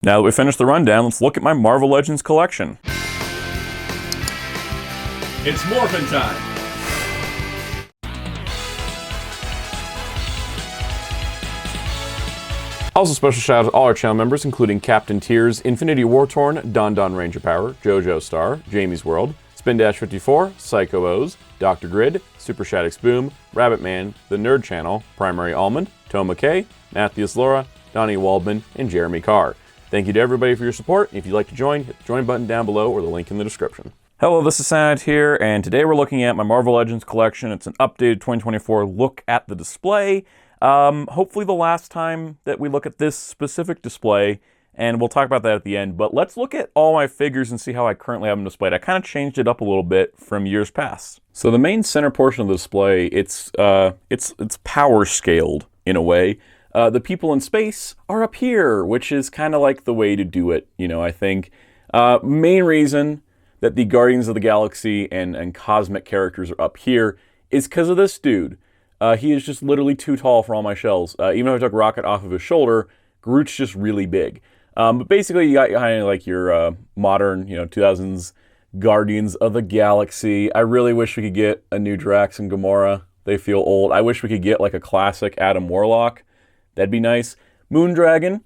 Now that we finished the rundown, let's look at my Marvel Legends collection. It's morphin' time! Also, special shout out to all our channel members, including Captain Tears, Infinity War-Torn, Don Don Ranger Power, JoJo Star, Jamie's World, Spin-54, Psycho O's, Dr. Grid, Super Shaddix Boom, Rabbit Man, The Nerd Channel, Primary Almond, Tom McKay, Matthias Laura, Donnie Waldman, and Jeremy Carr. Thank you to everybody for your support. If you'd like to join, hit the join button down below or the link in the description. Hello, this is Soundout here, and today we're looking at my Marvel Legends collection. It's an updated 2024 look at the display. Hopefully the last time that we look at this specific display, and we'll talk about that at the end, but let's look at all my figures and see how I currently have them displayed. I kind of changed it up a little bit from years past. So the main center portion of the display, it's power scaled in a way. The people in space are up here, which is kind of like the way to do it, you know, I think. Main reason that the Guardians of the Galaxy and cosmic characters are up here is because of this dude. He is just literally too tall for all my shelves. Even if I took Rocket off of his shoulder, Groot's just really big. But basically, you got kind of like your modern, 2000s Guardians of the Galaxy. I really wish we could get a new Drax and Gamora. They feel old. I wish we could get like a classic Adam Warlock. That'd be nice. Moondragon,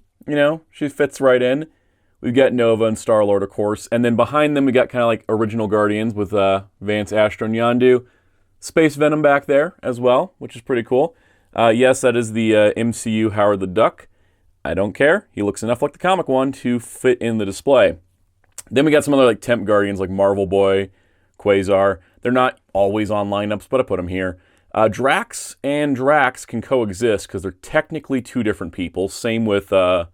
she fits right in. We've got Nova and Star-Lord, of course. And then behind them, we got kind of like original Guardians with Vance, Astro, and Yondu. Space Venom back there as well, which is pretty cool. Yes, that is the MCU Howard the Duck. I don't care. He looks enough like the comic one to fit in the display. Then we got some other like temp Guardians like Marvel Boy, Quasar. They're not always on lineups, but I put them here. Drax and Drax can coexist because they're technically two different people. Same with, gotta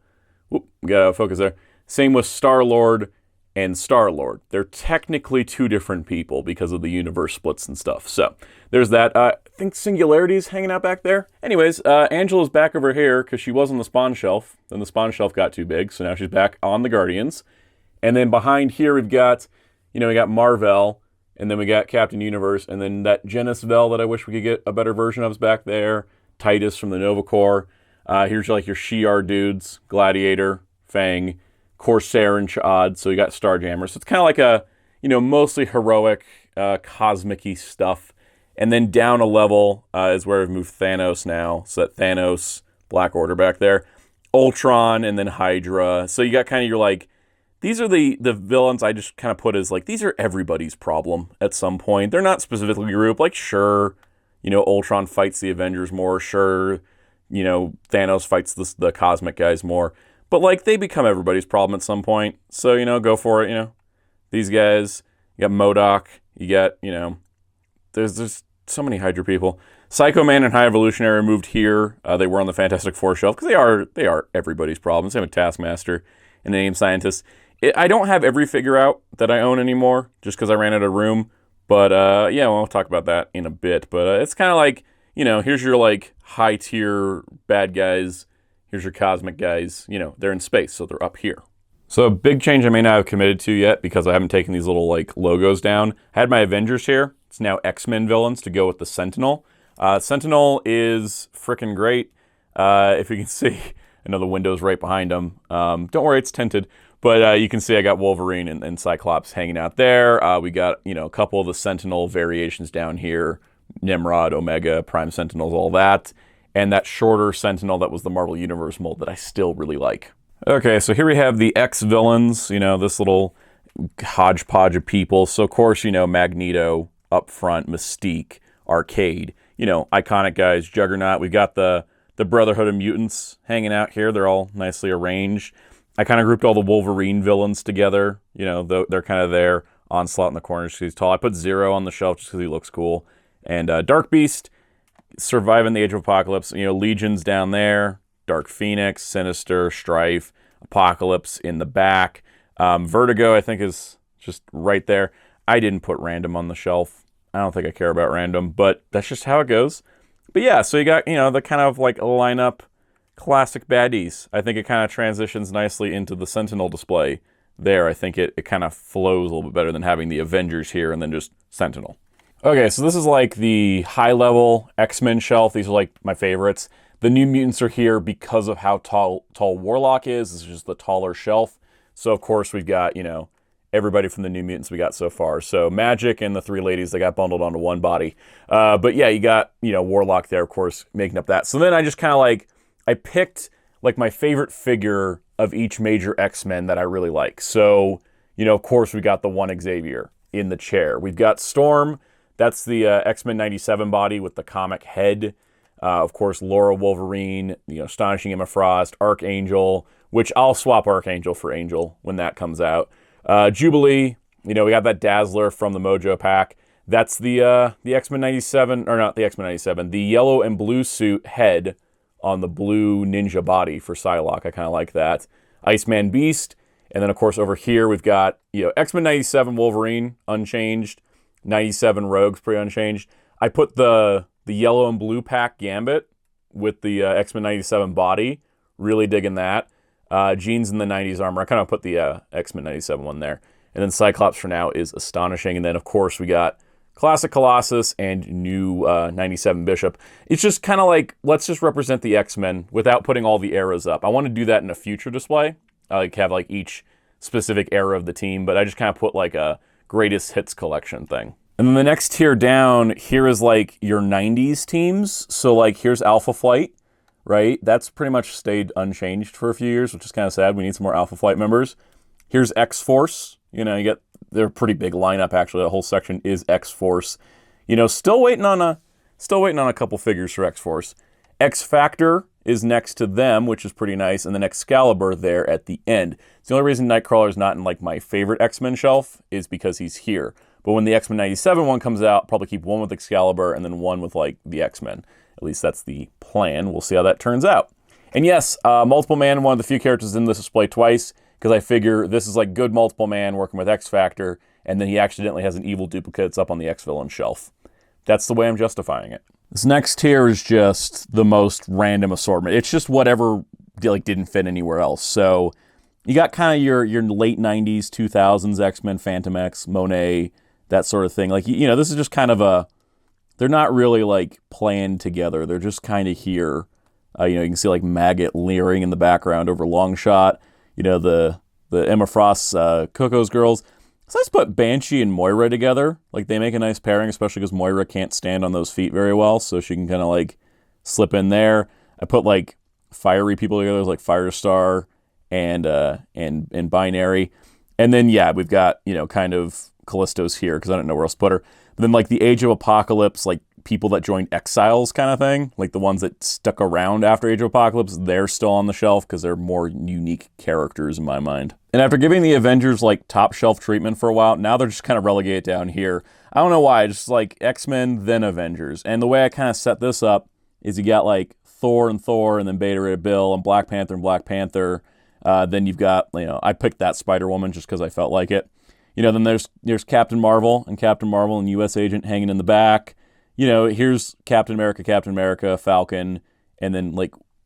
focus there. Same with Star-Lord and Star-Lord. They're technically two different people because of the universe splits and stuff. So there's that. I think Singularity's hanging out back there. Anyways, Angela's back over here because she was on the Spawn shelf. Then the Spawn shelf got too big, so now she's back on the Guardians. And then behind here we've got, we got Marvel, and then we got Captain Universe, and then that Genis Vell that I wish we could get a better version of is back there. Titus from the Nova Corps. Here's like your Shi'ar dudes, Gladiator, Fang, Corsair, and Ch'ad. So you got Starjammer. So it's kind of like a, mostly heroic, cosmic-y stuff. And then down a level is where we've moved Thanos now. So that Thanos, Black Order back there. Ultron, and then Hydra. So you got kind of your like, these are the villains I just kind of put as like, these are everybody's problem at some point. They're not specifically grouped. Like, sure, Ultron fights the Avengers more. Sure, Thanos fights the cosmic guys more. But, like, they become everybody's problem at some point. So, go for it, These guys, you got MODOK, you got, there's so many Hydra people. Psycho Man and High Evolutionary moved here. They were on the Fantastic Four shelf because they are everybody's problem. Same with Taskmaster and Name Scientist. I don't have every figure out that I own anymore just because I ran out of room. But, yeah, we'll talk about that in a bit. But it's kind of like, here's your, like, high-tier bad guys. Here's your cosmic guys. They're in space, so they're up here. So a big change I may not have committed to yet because I haven't taken these little, like, logos down. I had my Avengers here. It's now X-Men villains to go with the Sentinel. Sentinel is freaking great. If you can see, I know the window's right behind them. Don't worry, it's tinted. But you can see I got Wolverine and Cyclops hanging out there. We got, a couple of the Sentinel variations down here. Nimrod, Omega, Prime Sentinels, all that. And that shorter Sentinel that was the Marvel Universe mold that I still really like. Okay, so here we have the X-Villains, this little hodgepodge of people. So, of course, Magneto up front, Mystique, Arcade, iconic guys, Juggernaut. We've got the Brotherhood of Mutants hanging out here. They're all nicely arranged. I kind of grouped all the Wolverine villains together. They're kind of there. Onslaught in the corner because he's tall. I put Zero on the shelf just because he looks cool. And Dark Beast, surviving the Age of Apocalypse. Legion's down there. Dark Phoenix, Sinister, Strife, Apocalypse in the back. Vertigo, I think, is just right there. I didn't put Random on the shelf. I don't think I care about Random, but that's just how it goes. But yeah, so you got, the kind of like lineup classic baddies. I think it kind of transitions nicely into the Sentinel display there. I think it kind of flows a little bit better than having the Avengers here and then just Sentinel. Okay, so this is like the high-level X-Men shelf. These are like my favorites. The New Mutants are here because of how tall Warlock is. This is just the taller shelf. So, of course, we've got, everybody from the New Mutants we got so far. So, Magic and the three ladies, they got bundled onto one body. But, yeah, you got, Warlock there, of course, making up that. So then I just kind of I picked, my favorite figure of each major X-Men that I really like. So, of course, we got the one Xavier in the chair. We've got Storm. That's the X-Men 97 body with the comic head. Of course, Laura Wolverine, Astonishing Emma Frost, Archangel, which I'll swap Archangel for Angel when that comes out. Jubilee, we got that Dazzler from the Mojo pack. That's the X-Men 97, or not the X-Men 97, the yellow and blue suit head on the blue ninja body for Psylocke. I kind of like that. Iceman Beast. And then, of course, over here, we've got, X-Men 97 Wolverine, unchanged. 97 Rogues, pretty unchanged. I put the yellow and blue pack Gambit with the X-Men 97 body. Really digging that. Jeans in the 90s armor. I kind of put the X-Men 97 one there. And then Cyclops for now is astonishing. And then, of course, we got Classic Colossus and new 97 Bishop. It's just kind of let's just represent the X-Men without putting all the eras up. I want to do that in a future display. I have each specific era of the team, but I just kind of put a greatest hits collection thing. And then the next tier down, here is your 90s teams. So here's Alpha Flight, right? That's pretty much stayed unchanged for a few years, which is kind of sad. We need some more Alpha Flight members. Here's X-Force. They're a pretty big lineup actually. The whole section is X-Force. Still waiting on a couple figures for X-Force. X-Factor is next to them, which is pretty nice, and then Excalibur there at the end. It's the only reason Nightcrawler is not in my favorite X-Men shelf is because he's here. But when the X-Men 97 one comes out, I'll probably keep one with Excalibur and then one with the X-Men. At least that's the plan. We'll see how that turns out. And yes, Multiple Man, one of the few characters in this display twice, because I figure this is good Multiple Man working with X-Factor, and then he accidentally has an evil duplicate that's up on the X-Villain shelf. That's the way I'm justifying it. This next tier is just the most random assortment. It's just whatever didn't fit anywhere else. So you got kind of your late 90s, 2000s X-Men, Phantom X, Monet, that sort of thing. This is just kind of they're not really planned together. They're just kind of here. You can see Maggot leering in the background over Longshot. The Emma Frost, Coco's girls. So I just put Banshee and Moira together. They make a nice pairing, especially because Moira can't stand on those feet very well, so she can kind of slip in there. I put fiery people together, Firestar and Binary. And then we've got, kind of Callisto's here because I don't know where else to put her. But then the Age of Apocalypse, people that joined Exiles kind of thing, the ones that stuck around after Age of Apocalypse, they're still on the shelf because they're more unique characters in my mind. And after giving the Avengers top shelf treatment for a while, now they're just kind of relegated down here. I don't know why, just X-Men, then Avengers. And the way I kind of set this up is you got Thor, and then Beta Ray Bill, and Black Panther. Then you've got, I picked that Spider-Woman just because I felt like it. Then there's Captain Marvel and U.S. Agent hanging in the back. Here's Captain America, Falcon, and then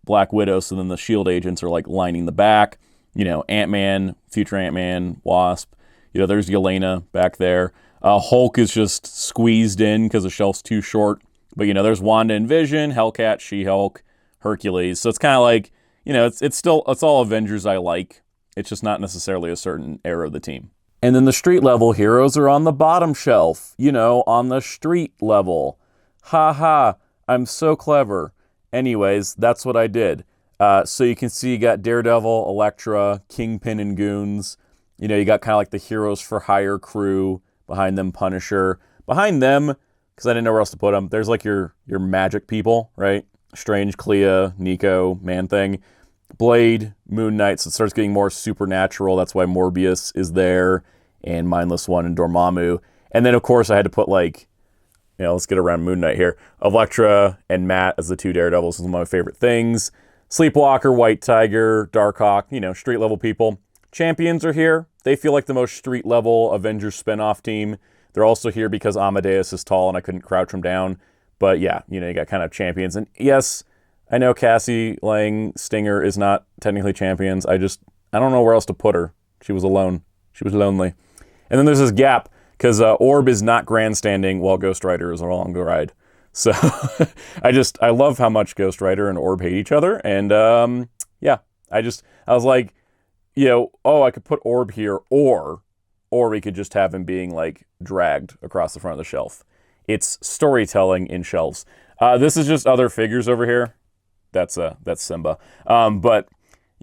Black Widow. So then the SHIELD agents are lining the back. Ant-Man, future Ant-Man, Wasp. There's Yelena back there. Hulk is just squeezed in because the shelf's too short. But there's Wanda and Vision, Hellcat, She-Hulk, Hercules. So it's kind of it's all Avengers I like. It's just not necessarily a certain era of the team. And then the street level heroes are on the bottom shelf, on the street level. Ha ha, I'm so clever. Anyways, that's what I did. So you can see you got Daredevil, Elektra, Kingpin, and Goons. You got kind of the Heroes for Hire crew. Behind them, Punisher. Behind them, because I didn't know where else to put them, there's your magic people, right? Strange, Clea, Nico, Man-Thing. Blade, Moon Knight, so it starts getting more supernatural. That's why Morbius is there, and Mindless One and Dormammu. And then, of course, I had to put, let's get around Moon Knight here. Elektra and Matt as the two Daredevils is one of my favorite things. Sleepwalker, White Tiger, Darkhawk, street-level people. Champions are here. They feel like the most street-level Avengers spinoff team. They're also here because Amadeus is tall and I couldn't crouch him down. But, yeah, you got kind of champions. And, yes, I know Cassie Lang Stinger is not technically champions. I don't know where else to put her. She was alone. She was lonely. And then there's this gap because Orb is not grandstanding while Ghost Rider is along the ride. So I love how much Ghost Rider and Orb hate each other. And yeah, I was like, I could put Orb here, or we could just have him being like dragged across the front of the shelf. It's storytelling in shelves. This is just other figures over here. That's Simba. But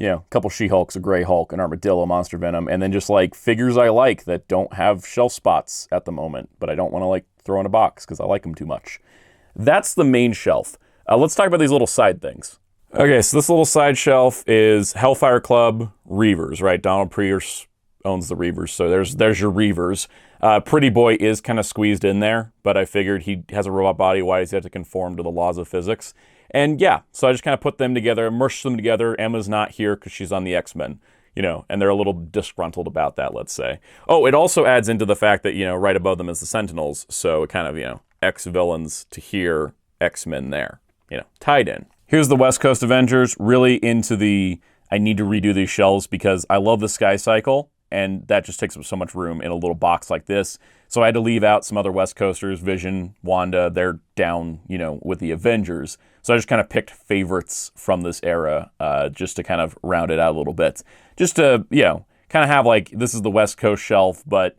a couple She-Hulks, a Grey Hulk, an Armadillo, Monster Venom, and then just like figures I like that don't have shelf spots at the moment, but I don't want to like throw in a box because I like them too much. That's the main shelf. Let's talk about these little side things. Okay, so this little side shelf is Hellfire Club Reavers, right? Donald Pierce owns the Reavers, so there's your Reavers. Pretty Boy is kind of squeezed in there, but I figured he has a robot body. Why does he have to conform to the laws of physics? And yeah, so I just kind of put them together, mushed them together. Emma's not here because she's on the X-Men, and they're a little disgruntled about that, let's say. Oh, it also adds into the fact that, right above them is the Sentinels, so it kind of, X-Villains to here, X-Men there, tied in. Here's the West Coast Avengers, really into the, I need to redo these shelves because I love the Sky Cycle, and that just takes up so much room in a little box like this. So I had to leave out some other West Coasters, Vision, Wanda, they're down, with the Avengers. So I just kind of picked favorites from this era just to kind of round it out a little bit. Just to, kind of have like, this is the West Coast shelf, but,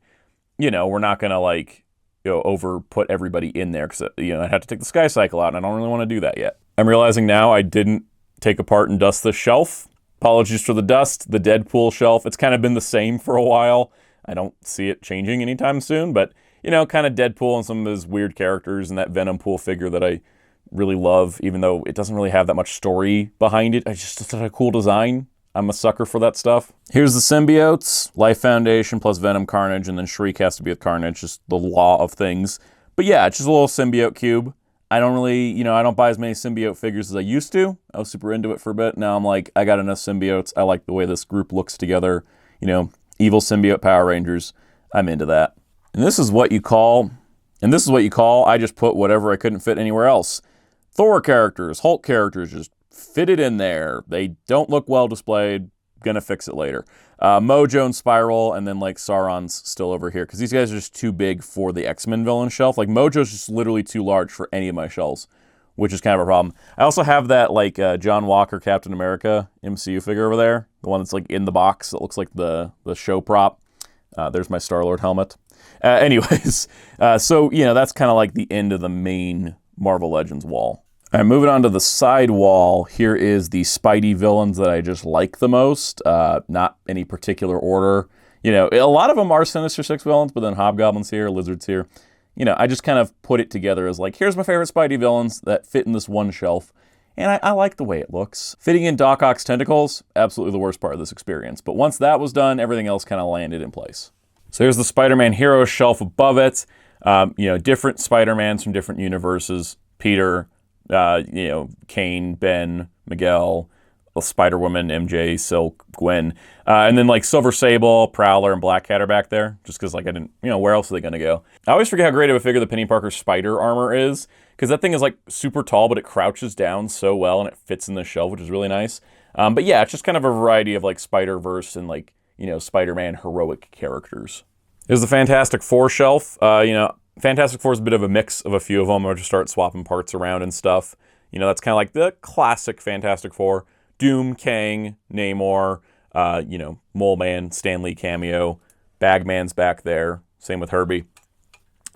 we're not going to like, over put everybody in there because, I'd have to take the Sky Cycle out, and I don't really want to do that yet. I'm realizing now I didn't take apart and dust this shelf. Apologies for the dust. The Deadpool shelf, it's kind of been the same for a while. I don't see it changing anytime soon, but, kind of Deadpool and some of his weird characters and that Venom pool figure that I really love, even though it doesn't really have that much story behind it. It's just a cool design. I'm a sucker for that stuff. Here's the Symbiotes, Life Foundation plus Venom, Carnage, and then Shriek has to be with Carnage, just the law of things. But yeah, it's just a little symbiote cube. I don't really, I don't buy as many symbiote figures as I used to. I was super into it for a bit. Now I'm like, I got enough symbiotes. I like the way this group looks together. Evil symbiote Power Rangers. I'm into that. And this is what you call, I just put whatever I couldn't fit anywhere else. Thor characters, Hulk characters, just fit it in there. They don't look well displayed. Gonna fix it later. Mojo and Spiral, and then like Sauron's still over here because these guys are just too big for the X-Men villain shelf. Like Mojo's just literally too large for any of my shelves, which is kind of a problem. I also have that like John Walker Captain America MCU figure over there, the one that's like in the box that looks like the show prop. There's my Star-Lord helmet. Anyways, so that's kind of like the end of the main Marvel Legends wall. All right, moving on to the side wall, here is the Spidey villains that I just like the most. Not any particular order. A lot of them are Sinister Six villains, but then Hobgoblin's here, Lizard's here. I just kind of put it together as like, here's my favorite Spidey villains that fit in this one shelf. And I like the way it looks. Fitting in Doc Ock's tentacles, absolutely the worst part of this experience. But once that was done, everything else kind of landed in place. So here's the Spider-Man Heroes shelf above it. Different Spider-Mans from different universes. Peter, Kane, Ben, Miguel, Spider-Woman, MJ, Silk, Gwen, and then like Silver Sable, Prowler, and Black Cat are back there, just because like I didn't, where else are they gonna go? I always forget how great of a figure the Penny Parker spider armor is, because that thing is like super tall, but it crouches down so well and it fits in the shelf, which is really nice. But yeah, it's just kind of a variety of like Spider-Verse and like, Spider-Man heroic characters. Here's the Fantastic Four shelf. Fantastic Four is a bit of a mix of a few of them. I'll just start swapping parts around and stuff. That's kind of like the classic Fantastic Four. Doom, Kang, Namor, Mole Man, Stan Lee cameo. Bagman's back there. Same with Herbie.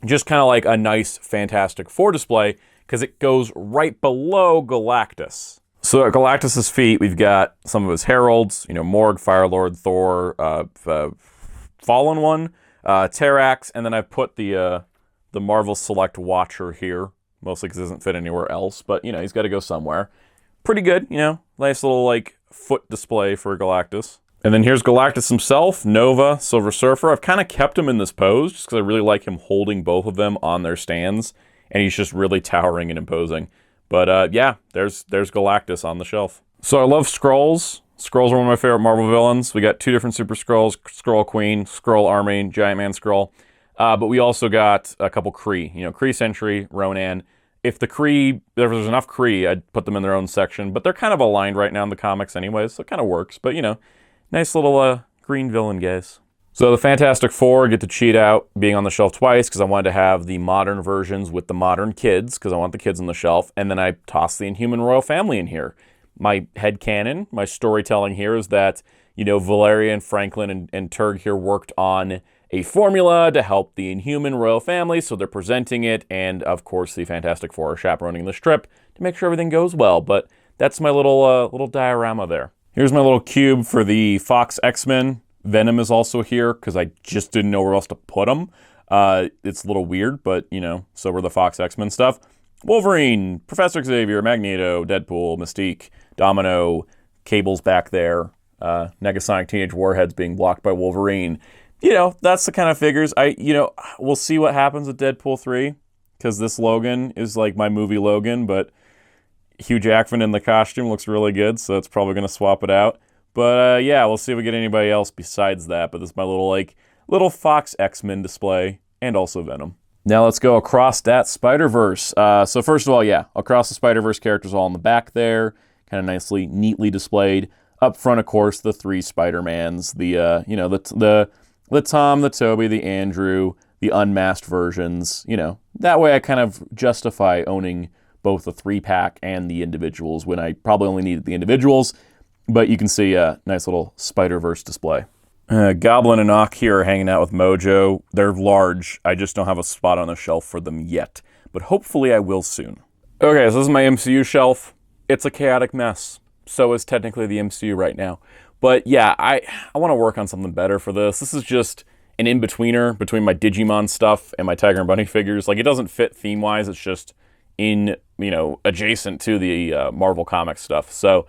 Just kind of like a nice Fantastic Four display because it goes right below Galactus. So at Galactus's feet, we've got some of his heralds, Morg, Firelord, Thor, Fallen One, Terrax, and then I've put the Marvel Select Watcher here, mostly because it doesn't fit anywhere else, but, he's got to go somewhere. Pretty good, nice little, like, foot display for Galactus. And then here's Galactus himself, Nova, Silver Surfer. I've kind of kept him in this pose, just because I really like him holding both of them on their stands, and he's just really towering and imposing. But, yeah, there's Galactus on the shelf. So I love Skrulls. Skrulls are one of my favorite Marvel villains. We got two different Super Skrulls, Skrull Queen, Skrull Army, Giant Man Skrull. But we also got a couple Kree, Kree Sentry, Ronan. If there's enough Kree, I'd put them in their own section, but they're kind of aligned right now in the comics anyways, so it kind of works. But, nice little green villain guys. So the Fantastic Four get to cheat out being on the shelf twice because I wanted to have the modern versions with the modern kids because I want the kids on the shelf. And then I tossed the Inhuman Royal Family in here. My headcanon, my storytelling here is that, you know, Valerian, Franklin, and Turg here worked on a formula to help the Inhuman Royal Family, so they're presenting it, and of course the Fantastic Four are chaperoning the strip to make sure everything goes well. But that's my little diorama there. Here's my little cube for the Fox X-Men. Venom is also here because I just didn't know where else to put them. It's a little weird, but, you know, so were the Fox X-Men stuff. Wolverine, Professor Xavier, Magneto, Deadpool, Mystique, Domino, Cable's back there, Negasonic Teenage Warhead's being blocked by Wolverine. You know, that's the kind of figures. We'll see what happens with Deadpool 3, because this Logan is like my movie Logan, but Hugh Jackman in the costume looks really good, so it's probably going to swap it out. But yeah, we'll see if we get anybody else besides that. But this is my little Fox X-Men display, and also Venom. Now let's go across that Spider-Verse. So first of all, yeah, across the Spider-Verse characters all in the back there, kind of nicely, neatly displayed. Up front, of course, the three Spider-Mans, the Tom, the Toby, the Andrew, the unmasked versions. You know, that way I kind of justify owning both the 3-pack and the individuals when I probably only needed the individuals. But you can see a nice little Spider-Verse display. Goblin and Ock here are hanging out with Mojo. They're large. I just don't have a spot on the shelf for them yet. But hopefully I will soon. Okay, so this is my MCU shelf. It's a chaotic mess. So is technically the MCU right now. But yeah, I want to work on something better for this. This is just an in-betweener between my Digimon stuff and my Tiger and Bunny figures. Like, it doesn't fit theme-wise. It's just adjacent to the Marvel Comics stuff. So,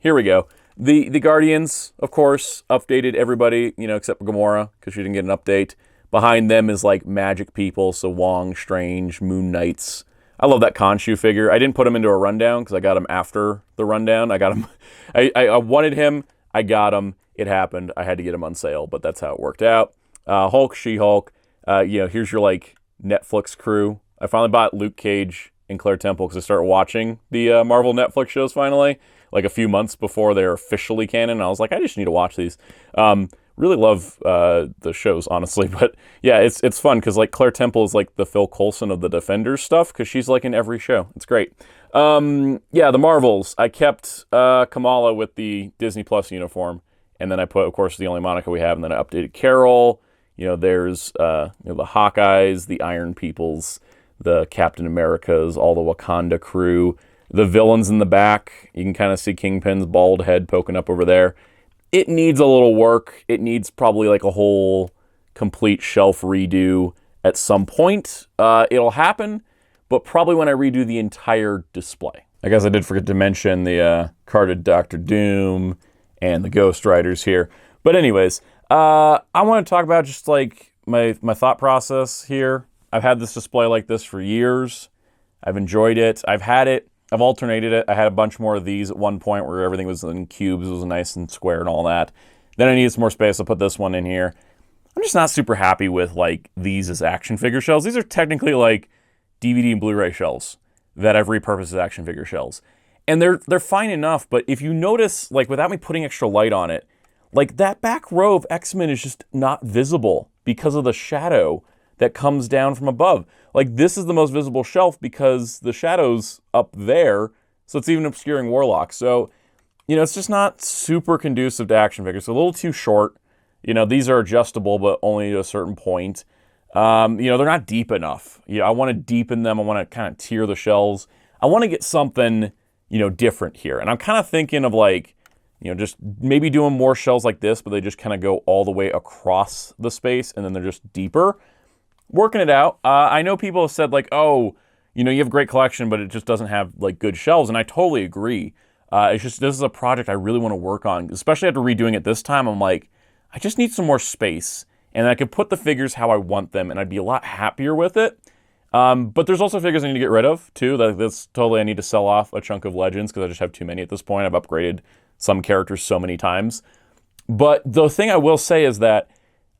here we go. The Guardians, of course, updated everybody, except for Gamora, because she didn't get an update. Behind them is, like, magic people, so Wong, Strange, Moon Knights. I love that Khonshu figure. I didn't put him into a rundown, because I got him after the rundown. I got him... I wanted him. I got him. It happened. I had to get him on sale, but that's how it worked out. Hulk, She-Hulk. Here's your, Netflix crew. I finally bought Luke Cage and Claire Temple, because I started watching the Marvel Netflix shows finally. Like a few months before they're officially canon. I was like, I just need to watch these. Really love the shows, honestly. But yeah, it's fun because Claire Temple is like the Phil Coulson of the Defenders stuff because she's in every show. It's great. Yeah, the Marvels. I kept Kamala with the Disney Plus uniform, and then I put, of course, the only Monica we have, and then I updated Carol. There's the Hawkeyes, the Iron Peoples, the Captain Americas, all the Wakanda crew. The villains in the back, you can kind of see Kingpin's bald head poking up over there. It needs a little work. It needs probably a whole complete shelf redo at some point. It'll happen, but probably when I redo the entire display. I guess I did forget to mention the carded Doctor Doom and the Ghost Riders here. But anyways, I want to talk about just my thought process here. I've had this display like this for years. I've enjoyed it. I've alternated it. I had a bunch more of these at one point where everything was in cubes. It was nice and square and all that. Then I needed some more space. I'll put this one in here. I'm just not super happy with these as action figure shelves. These are technically DVD and Blu-ray shelves that I've repurposed as action figure shelves. And they're fine enough, but if you notice, without me putting extra light on it, that back row of X-Men is just not visible because of the shadow that comes down from above. This is the most visible shelf because the shadow's up there, so it's even obscuring Warlock. So, it's just not super conducive to action figures. It's a little too short. These are adjustable, but only to a certain point. They're not deep enough. I want to deepen them. I want to kind of tier the shelves. I want to get something, different here. And I'm kind of thinking of just maybe doing more shelves like this, but they just kind of go all the way across the space, and then they're just deeper. Working it out. I know people have said you have a great collection, but it just doesn't have good shelves, and I totally agree. It's just this is a project I really want to work on, especially after redoing it this time. I'm I just need some more space, and I could put the figures how I want them, and I'd be a lot happier with it. But there's also figures I need to get rid of too. That's totally I need to sell off a chunk of Legends because I just have too many at this point. I've upgraded some characters so many times. But the thing I will say is that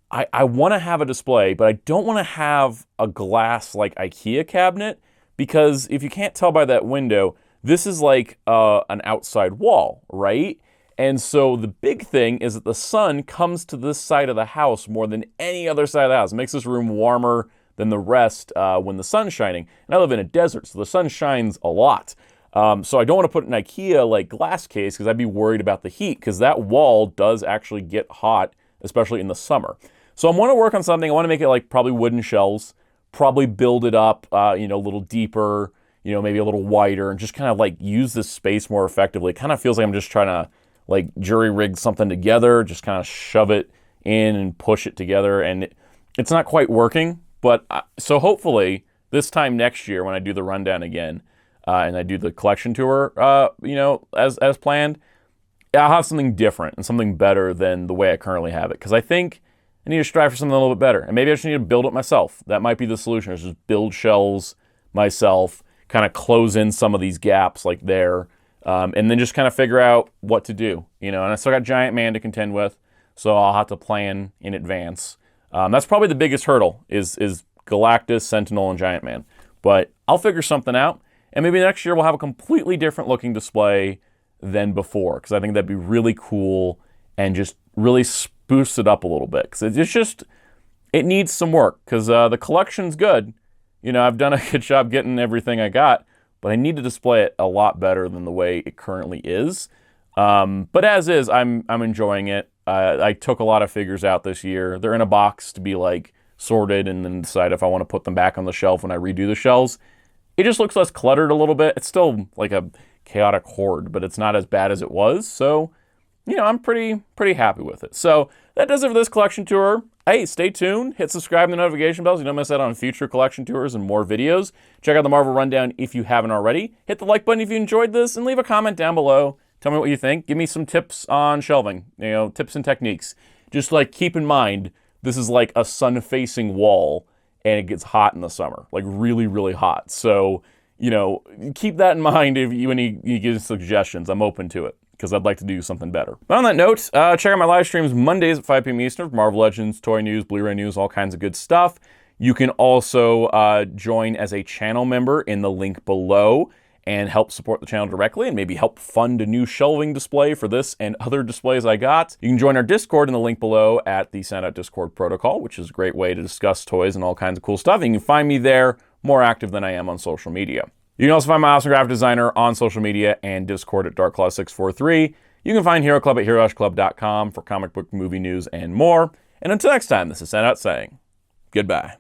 I want to have a display, but I don't want to have a glass IKEA cabinet because if you can't tell by that window, this is an outside wall, right? And so the big thing is that the sun comes to this side of the house more than any other side of the house. It makes this room warmer than the rest when the sun's shining. And I live in a desert, so the sun shines a lot. So I don't want to put an IKEA like glass case because I'd be worried about the heat, because that wall does actually get hot, especially in the summer. So I want to work on something. I want to make it like probably wooden shelves, probably build it up, a little deeper, maybe a little wider, and just kind of like use this space more effectively. It kind of feels like I'm just trying to like jury rig something together, just kind of shove it in and push it together. And it's not quite working, but so hopefully this time next year when I do the rundown again, and I do the collection tour, as planned, I'll have something different and something better than the way I currently have it. Because I think I need to strive for something a little bit better. And maybe I just need to build it myself. That might be the solution, is just build shelves myself, kind of close in some of these gaps like there, and then just kind of figure out what to do. And I still got Giant Man to contend with, so I'll have to plan in advance. That's probably the biggest hurdle is Galactus, Sentinel, and Giant Man. But I'll figure something out. And maybe next year we'll have a completely different looking display than before, because I think that'd be really cool and just really boost it up a little bit. Because it needs some work, because the collection's good. I've done a good job getting everything I got, but I need to display it a lot better than the way it currently is. But as is, I'm enjoying it. I took a lot of figures out this year. They're in a box to be like sorted and then decide if I want to put them back on the shelf when I redo the shelves. It just looks less cluttered a little bit. It's still like a chaotic horde, but it's not as bad as it was. So, I'm pretty happy with it. So that does it for this collection tour. Hey, stay tuned. Hit subscribe and the notification bells so you don't miss out on future collection tours and more videos. Check out the Marvel Rundown if you haven't already. Hit the like button if you enjoyed this, and leave a comment down below. Tell me what you think. Give me some tips on shelving, tips and techniques. Just like keep in mind, this is like a sun-facing wall, and it gets hot in the summer, like really, really hot. So, keep that in mind when you give suggestions. I'm open to it, because I'd like to do something better. But on that note, check out my live streams Mondays at 5 p.m. Eastern for Marvel Legends, toy news, Blu-ray news, all kinds of good stuff. You can also join as a channel member in the link below and help support the channel directly and maybe help fund a new shelving display for this and other displays I got. You can join our Discord in the link below at the Soundout Discord protocol, which is a great way to discuss toys and all kinds of cool stuff. And you can find me there, more active than I am on social media. You can also find my awesome graphic designer on social media and Discord at DarkClaw643. You can find Hero Club at HeroClub.com for comic book, movie news, and more. And until next time, this is Soundout saying goodbye.